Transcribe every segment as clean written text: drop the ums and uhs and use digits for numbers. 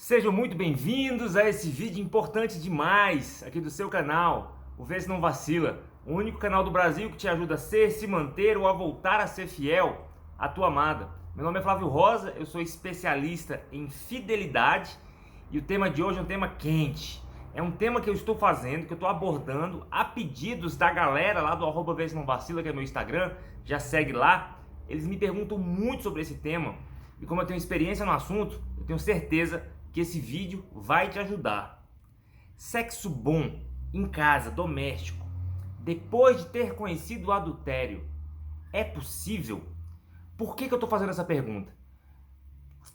Sejam muito bem-vindos a esse vídeo importante demais aqui do seu canal, o Vê Se Não Vacila, o único canal do Brasil que te ajuda a ser, se manter ou a voltar a ser fiel à tua amada. Meu nome é Flávio Rosa, eu sou especialista em fidelidade e o tema de hoje é um tema quente. É um tema que eu estou fazendo, que eu estou abordando a pedidos da galera lá do @Vê Se Não Vacila, que é meu Instagram, já segue lá. Eles me perguntam muito sobre esse tema e como eu tenho experiência no assunto, eu tenho certeza que esse vídeo vai te ajudar. Sexo bom em casa, doméstico, depois de ter conhecido o adultério, é possível? Por que eu estou fazendo essa pergunta?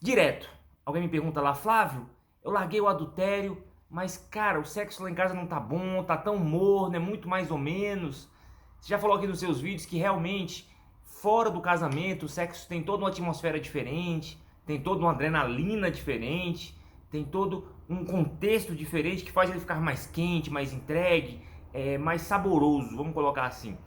Direto, alguém me pergunta lá, Flávio, eu larguei o adultério, mas cara, o sexo lá em casa não tá bom, tá tão morno, é muito mais ou menos. Você já falou aqui nos seus vídeos que realmente, fora do casamento, o sexo tem toda uma atmosfera diferente, tem toda uma adrenalina diferente, tem todo um contexto diferente que faz ele ficar mais quente, mais entregue, mais saboroso, vamos colocar assim.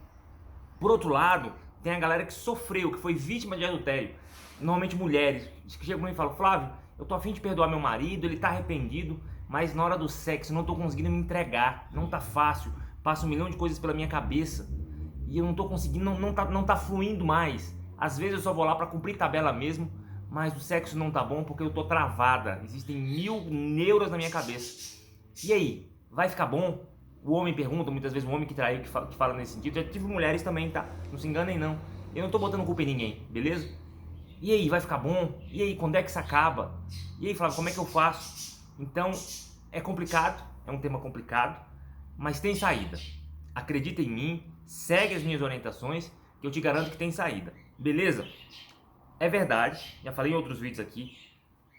Por outro lado, tem a galera que sofreu, que foi vítima de adultério, normalmente mulheres, que chegam pra mim e falam, Flávio, eu tô a fim de perdoar meu marido, ele tá arrependido, mas na hora do sexo não tô conseguindo me entregar, não tá fácil, passa 1 milhão de coisas pela minha cabeça e eu não tô conseguindo, não tá fluindo mais. Às vezes eu só vou lá pra cumprir tabela mesmo, mas o sexo não tá bom porque eu tô travada, existem 1000 neuras na minha cabeça. E aí, vai ficar bom? O homem pergunta, muitas vezes o homem que traiu, que fala nesse sentido. Já tive mulheres também, tá? Não se enganem não. Eu não tô botando culpa em ninguém, beleza? E aí, vai ficar bom? E aí, quando é que isso acaba? E aí, Flávio, como é que eu faço? Então, é complicado, é um tema complicado, mas tem saída. Acredita em mim, segue as minhas orientações, que eu te garanto que tem saída, beleza? É verdade, já falei em outros vídeos aqui,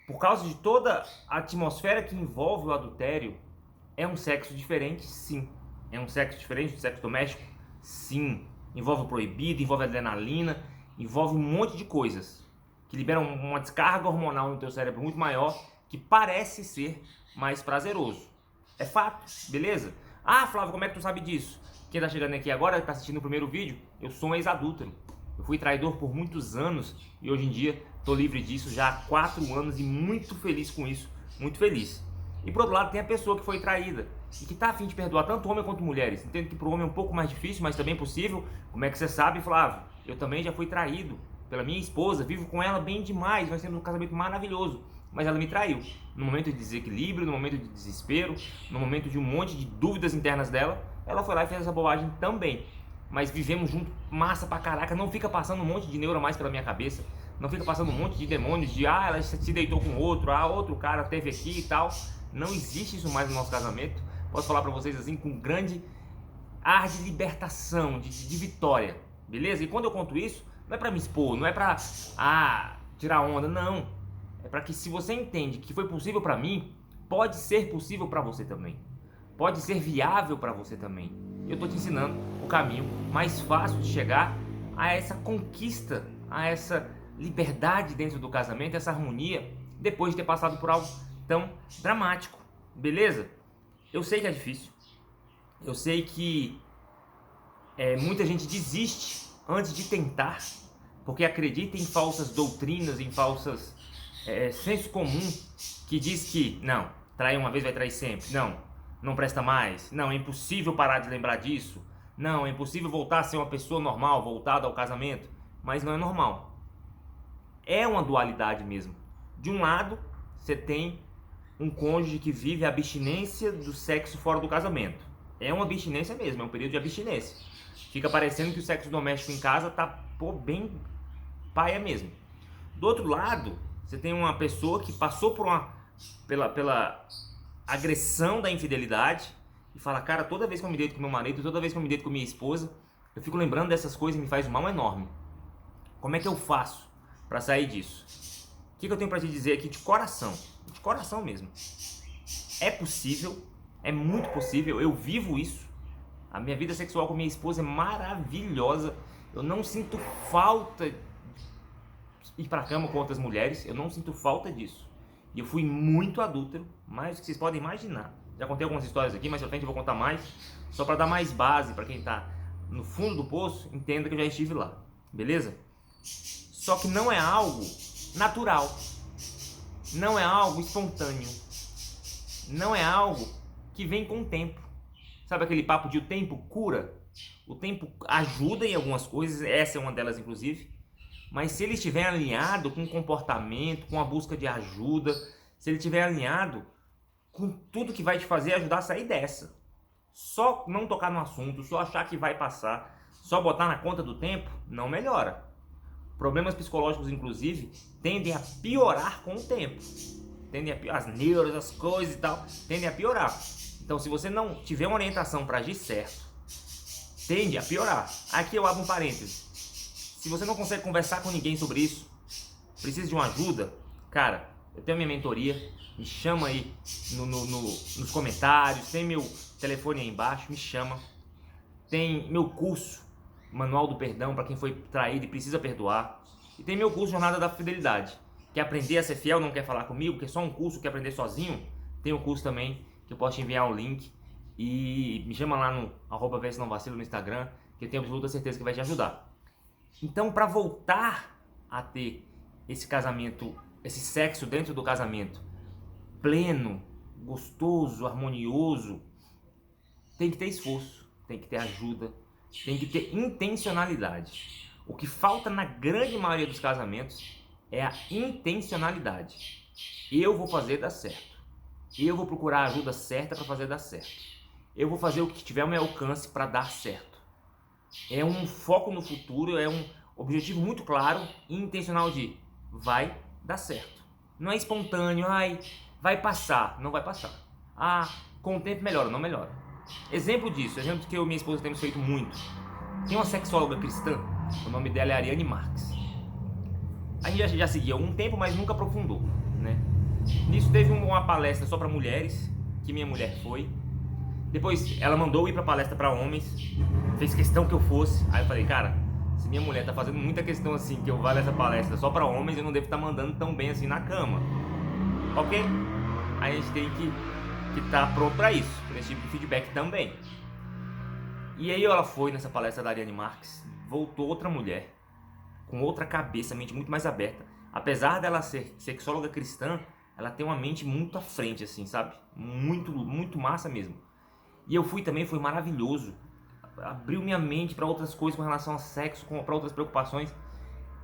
por causa de toda a atmosfera que envolve o adultério, é um sexo diferente, sim. É um sexo diferente do sexo doméstico, sim. Envolve o proibido, envolve adrenalina, envolve um monte de coisas que liberam uma descarga hormonal no teu cérebro muito maior, que parece ser mais prazeroso. É fato, beleza? Ah, Flávio, como é que tu sabe disso? Quem tá chegando aqui agora, tá assistindo o primeiro vídeo, eu sou um ex-adúltero. Eu fui traidor por muitos anos e hoje em dia tô livre disso já há 4 anos e muito feliz com isso, muito feliz. E por outro lado tem a pessoa que foi traída e que tá a fim de perdoar tanto homem quanto mulheres. Entendo que pro homem é um pouco mais difícil, mas também possível. Como é que você sabe, Flávio? Eu também já fui traído pela minha esposa, vivo com ela bem demais, nós temos um casamento maravilhoso, mas ela me traiu. No momento de desequilíbrio, no momento de desespero, no momento de um monte de dúvidas internas dela, ela foi lá e fez essa bobagem também. Mas vivemos junto, massa pra caraca, não fica passando um monte de neuro mais pela minha cabeça, não fica passando um monte de demônios de ela se deitou com outro, outro cara teve aqui e tal. Não existe isso mais no nosso casamento. Posso falar pra vocês assim com grande ar de libertação, de vitória, beleza? E quando eu conto isso, não é pra me expor, não é pra tirar onda, não. É pra que se você entende que foi possível pra mim, pode ser possível pra você também. Pode ser viável pra você também. Eu tô te ensinando o caminho mais fácil de chegar a essa conquista, a essa liberdade dentro do casamento, essa harmonia, depois de ter passado por algo tão dramático, beleza? Eu sei que é difícil, eu sei que muita gente desiste antes de tentar, porque acredita em falsas doutrinas, em falsas senso comum que diz que não, trair uma vez vai trair sempre, não presta mais, não, é impossível parar de lembrar disso, não, é impossível voltar a ser uma pessoa normal, voltada ao casamento, mas não é normal. É uma dualidade mesmo. De um lado, você tem um cônjuge que vive a abstinência do sexo fora do casamento. É uma abstinência mesmo, é um período de abstinência. Fica parecendo que o sexo doméstico em casa tá bem paia mesmo. Do outro lado, você tem uma pessoa que passou pela agressão da infidelidade e fala, cara, toda vez que eu me deito com meu marido, toda vez que eu me deito com minha esposa, eu fico lembrando dessas coisas e me faz um mal enorme. Como é que eu faço para sair disso? O que eu tenho para te dizer aqui de coração mesmo? É possível, é muito possível, eu vivo isso. A minha vida sexual com minha esposa é maravilhosa. Eu não sinto falta de ir pra cama com outras mulheres, eu não sinto falta disso. E eu fui muito adúltero, mais do que vocês podem imaginar. Já contei algumas histórias aqui, mas pra frente eu vou contar mais, só para dar mais base para quem tá no fundo do poço, entenda que eu já estive lá, beleza? Só que não é algo natural. não é algo espontâneo, não é algo que vem com o tempo. Sabe aquele papo de o tempo cura? O tempo ajuda em algumas coisas, essa é uma delas inclusive, mas se ele estiver alinhado com o comportamento, com a busca de ajuda, se ele estiver alinhado com tudo que vai te fazer ajudar a sair dessa. Só não tocar no assunto, só achar que vai passar, só botar na conta do tempo, não melhora. Problemas psicológicos, inclusive, tendem a piorar com o tempo. Tendem a piorar, as neuras, as coisas e tal, tendem a piorar. Então, se você não tiver uma orientação para agir certo, tende a piorar. Aqui eu abro um parêntese. Se você não consegue conversar com ninguém sobre isso, precisa de uma ajuda, cara, eu tenho minha mentoria, me chama aí nos comentários, tem meu telefone aí embaixo, me chama. Tem meu curso, Manual do Perdão, para quem foi traído e precisa perdoar. E tem meu curso, Jornada da Fidelidade. Quer aprender a ser fiel, não quer falar comigo, quer só um curso, quer aprender sozinho? Tem um curso também, que eu posso te enviar o link. E me chama lá no @VSNãoVacilo no Instagram, que eu tenho absoluta certeza que vai te ajudar. Então, para voltar a ter esse casamento, esse sexo dentro do casamento, pleno, gostoso, harmonioso, tem que ter esforço, tem que ter ajuda, tem que ter intencionalidade. O que falta na grande maioria dos casamentos é a intencionalidade. Eu vou fazer dar certo. Eu vou procurar a ajuda certa para fazer dar certo. Eu vou fazer o que tiver ao meu alcance para dar certo. É um foco no futuro, é um objetivo muito claro e intencional de vai dar certo. Não é espontâneo, vai passar, não vai passar. Com o tempo melhora, não melhora. Exemplo disso, exemplo que eu e minha esposa temos feito muito. Tem uma sexóloga cristã, o nome dela é Ariane Marques. A gente já seguia há algum tempo, mas nunca aprofundou, né? Nisso teve uma palestra só para mulheres, que minha mulher foi. Depois ela mandou ir para palestra para homens, fez questão que eu fosse. Aí eu falei, cara, se minha mulher tá fazendo muita questão assim, que eu vá nessa palestra só para homens, eu não devo estar mandando tão bem assim na cama. Ok? Aí a gente tem que estar pronto para isso, para esse tipo de feedback também. E aí ela foi nessa palestra da Ariane Marques, voltou outra mulher, com outra cabeça, mente muito mais aberta. Apesar dela ser sexóloga cristã, ela tem uma mente muito à frente, assim, sabe? Muito, muito massa mesmo. E eu fui também, foi maravilhoso. Abriu minha mente para outras coisas com relação ao sexo, para outras preocupações.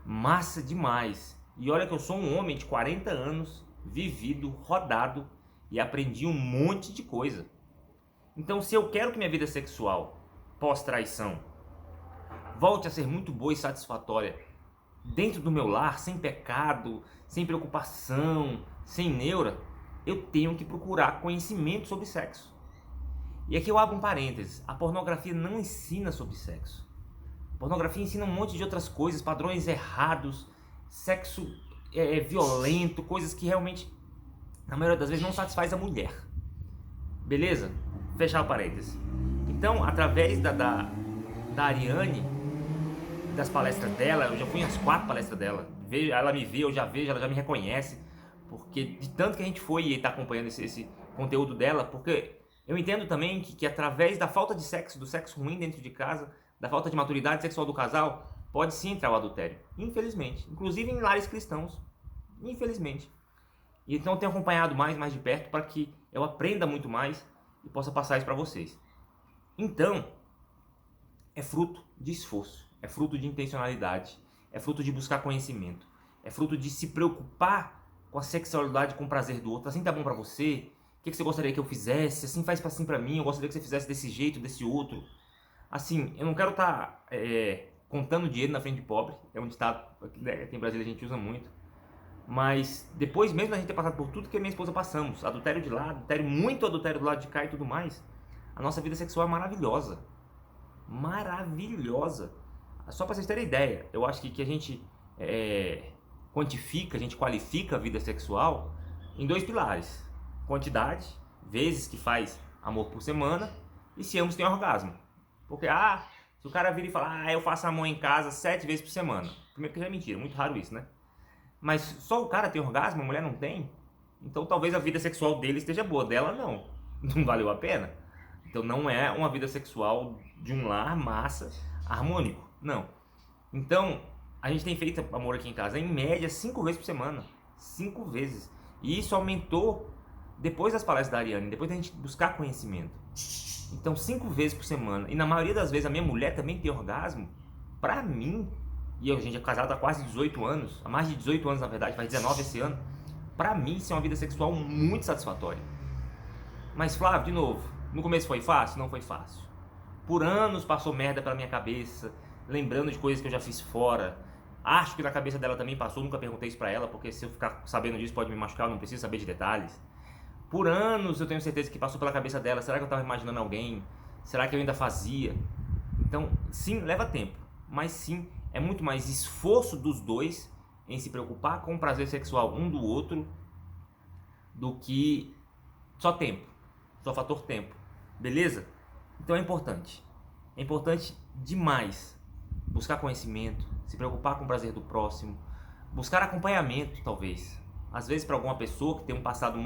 Massa demais. E olha que eu sou um homem de 40 anos, vivido, rodado, e aprendi um monte de coisa. Então, se eu quero que minha vida sexual, pós-traição, volte a ser muito boa e satisfatória, dentro do meu lar, sem pecado, sem preocupação, sem neura, eu tenho que procurar conhecimento sobre sexo. E aqui eu abro um parênteses, a pornografia não ensina sobre sexo. A pornografia ensina um monte de outras coisas, padrões errados, sexo violento, coisas que realmente, na maioria das vezes, não satisfaz a mulher. Beleza? Fechar o parênteses. Então, através da Ariane, das palestras dela, eu já fui às 4 palestras dela. Ela me vê, eu já vejo, ela já me reconhece. Porque de tanto que a gente foi e está acompanhando esse conteúdo dela, porque eu entendo também que através da falta de sexo, do sexo ruim dentro de casa, da falta de maturidade sexual do casal, pode sim entrar o adultério. Infelizmente. Inclusive em lares cristãos. Infelizmente. E então eu tenho acompanhado mais de perto para que eu aprenda muito mais e possa passar isso para vocês. Então, é fruto de esforço, é fruto de intencionalidade, é fruto de buscar conhecimento, é fruto de se preocupar com a sexualidade, com o prazer do outro. Assim tá bom para você? O que você gostaria que eu fizesse? Assim faz assim para mim, eu gostaria que você fizesse desse jeito, desse outro. Assim, eu não quero estar contando dinheiro na frente de pobre, é um ditado que aqui em Brasília a gente usa muito. Mas depois mesmo da gente ter passado por tudo que a minha esposa passamos, adultério de lá, muito adultério do lado de cá e tudo mais, a nossa vida sexual é maravilhosa. Maravilhosa. Só para vocês terem ideia, eu acho que a gente quantifica, a gente qualifica a vida sexual em 2 pilares. Quantidade, vezes que faz amor por semana, e se ambos têm orgasmo. Porque, se o cara vira e fala, eu faço amor em casa 7 vezes por semana. Primeiro que já é mentira, muito raro isso, né? Mas só o cara tem orgasmo, a mulher não tem? Então talvez a vida sexual dele esteja boa, dela não. Não valeu a pena? Então não é uma vida sexual de um lar massa, harmônico, não. Então, a gente tem feito amor aqui em casa, em média, 5 vezes por semana. 5 vezes. E isso aumentou depois das palestras da Ariane, depois da gente buscar conhecimento. Então 5 vezes por semana, e na maioria das vezes a minha mulher também tem orgasmo, pra mim, e a gente é casado há quase 18 anos, há mais de 18 anos na verdade, faz 19 esse ano, pra mim isso é uma vida sexual muito satisfatória. Mas Flávio, de novo, no começo foi fácil? Não foi fácil. Por anos passou merda pela minha cabeça, lembrando de coisas que eu já fiz fora. Acho que na cabeça dela também passou, nunca perguntei isso pra ela, porque se eu ficar sabendo disso pode me machucar, eu não preciso saber de detalhes. Por anos eu tenho certeza que passou pela cabeça dela, será que eu estava imaginando alguém? Será que eu ainda fazia? Então, sim, leva tempo, mas sim, é muito mais esforço dos dois em se preocupar com o prazer sexual um do outro do que só tempo, só fator tempo, beleza? Então é importante demais buscar conhecimento, se preocupar com o prazer do próximo, buscar acompanhamento talvez, às vezes para alguma pessoa que tem um passado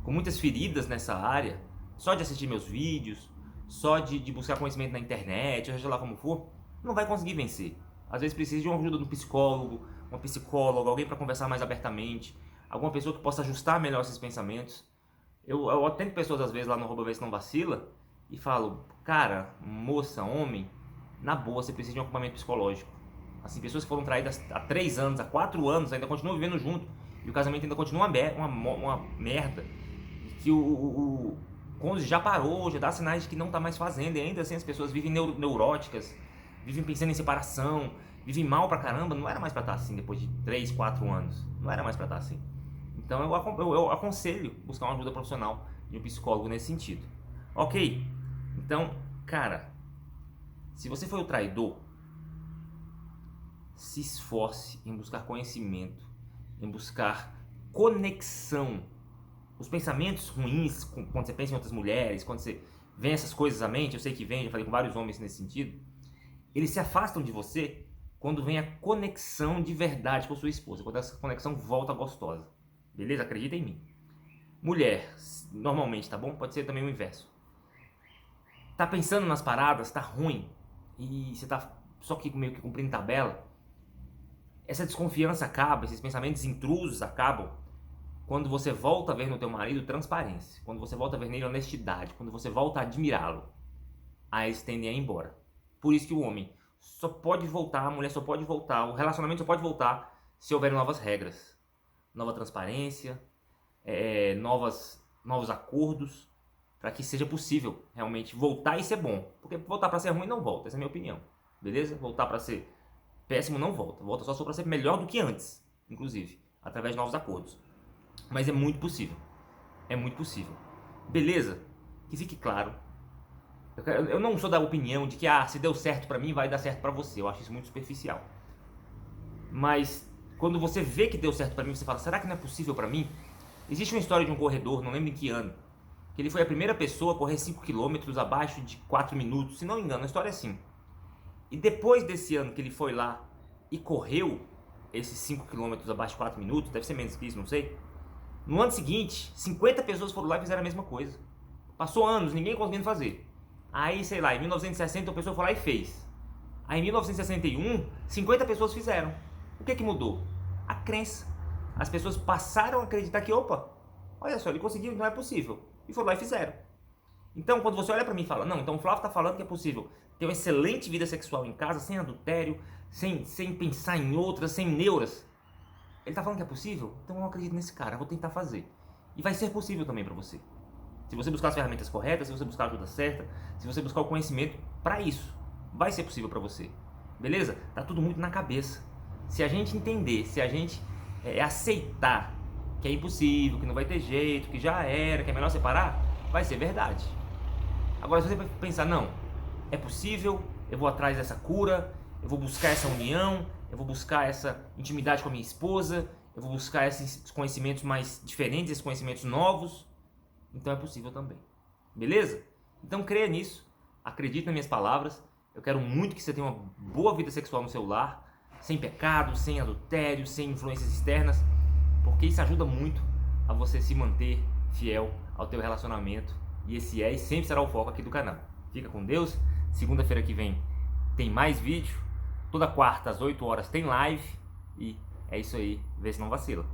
com muitas feridas nessa área, só de assistir meus vídeos, só de buscar conhecimento na internet, seja lá como for, não vai conseguir vencer. Às vezes precisa de uma ajuda de um psicólogo, uma psicóloga, alguém para conversar mais abertamente, alguma pessoa que possa ajustar melhor esses pensamentos. Eu atendo pessoas às vezes lá no @vê se não vacila e falo, cara, moça, homem, na boa você precisa de um acompanhamento psicológico. Assim, pessoas que foram traídas há 3 anos, há 4 anos, ainda continuam vivendo junto e o casamento ainda continua uma merda. Que o cônjuge já parou, já dá sinais de que não está mais fazendo, e ainda assim as pessoas vivem neuróticas, vivem pensando em separação, vivem mal pra caramba. Não era mais pra estar assim depois de 3, 4 anos, não era mais pra estar assim. Então eu aconselho buscar uma ajuda profissional de um psicólogo nesse sentido. Ok? Então, cara, se você foi o traidor, se esforce em buscar conhecimento, em buscar conexão. Os pensamentos ruins, quando você pensa em outras mulheres, quando você vê essas coisas à mente, eu sei que vem, já falei com vários homens nesse sentido, eles se afastam de você quando vem a conexão de verdade com a sua esposa, quando essa conexão volta gostosa. Beleza? Acredita em mim. Mulher, normalmente, tá bom? Pode ser também o inverso. Tá pensando nas paradas, tá ruim, e você tá só que meio que cumprindo tabela, essa desconfiança acaba, esses pensamentos intrusos acabam quando você volta a ver no teu marido transparência, quando você volta a ver nele honestidade, quando você volta a admirá-lo, aí eles tendem a ir embora. Por isso que o homem só pode voltar, a mulher só pode voltar, o relacionamento só pode voltar se houver novas regras, nova transparência, novos acordos, para que seja possível realmente voltar e ser bom. Porque voltar para ser ruim não volta, essa é a minha opinião, beleza? Voltar para ser péssimo não volta, volta só para ser melhor do que antes, inclusive, através de novos acordos. Mas é muito possível. É muito possível. Beleza? Que fique claro. Eu não sou da opinião de que se deu certo pra mim, vai dar certo pra você. Eu acho isso muito superficial. Mas quando você vê que deu certo pra mim, você fala, será que não é possível pra mim? Existe uma história de um corredor, não lembro em que ano, que ele foi a primeira pessoa a correr 5 km abaixo de 4 minutos. Se não me engano, a história é assim. E depois desse ano que ele foi lá e correu esses 5 km abaixo de 4 minutos, deve ser menos que isso, não sei. No ano seguinte, 50 pessoas foram lá e fizeram a mesma coisa. Passou anos, ninguém conseguindo fazer. Aí, sei lá, em 1960 a pessoa foi lá e fez. Aí em 1961, 50 pessoas fizeram. O que mudou? A crença. As pessoas passaram a acreditar que, opa, olha só, ele conseguiu, não é possível. E foram lá e fizeram. Então, quando você olha pra mim e fala, não, então o Flávio tá falando que é possível ter uma excelente vida sexual em casa, sem adultério, sem pensar em outras, sem neuras. Ele tá falando que é possível? Então eu não acredito nesse cara, eu vou tentar fazer. E vai ser possível também pra você. Se você buscar as ferramentas corretas, se você buscar a ajuda certa, se você buscar o conhecimento pra isso, vai ser possível pra você. Beleza? Tá tudo muito na cabeça. Se a gente entender, se a gente aceitar que é impossível, que não vai ter jeito, que já era, que é melhor separar, vai ser verdade. Agora, se você pensar, não, é possível, eu vou atrás dessa cura, eu vou buscar essa união, eu vou buscar essa intimidade com a minha esposa, eu vou buscar esses conhecimentos mais diferentes, esses conhecimentos novos, então é possível também. Beleza? Então creia nisso, acredite nas minhas palavras, eu quero muito que você tenha uma boa vida sexual no seu lar, sem pecado, sem adultério, sem influências externas, porque isso ajuda muito a você se manter fiel ao teu relacionamento, e esse e sempre será o foco aqui do canal. Fica com Deus, segunda-feira que vem tem mais vídeo, toda quarta às 8 horas tem live, e é isso aí, vê se não vacila.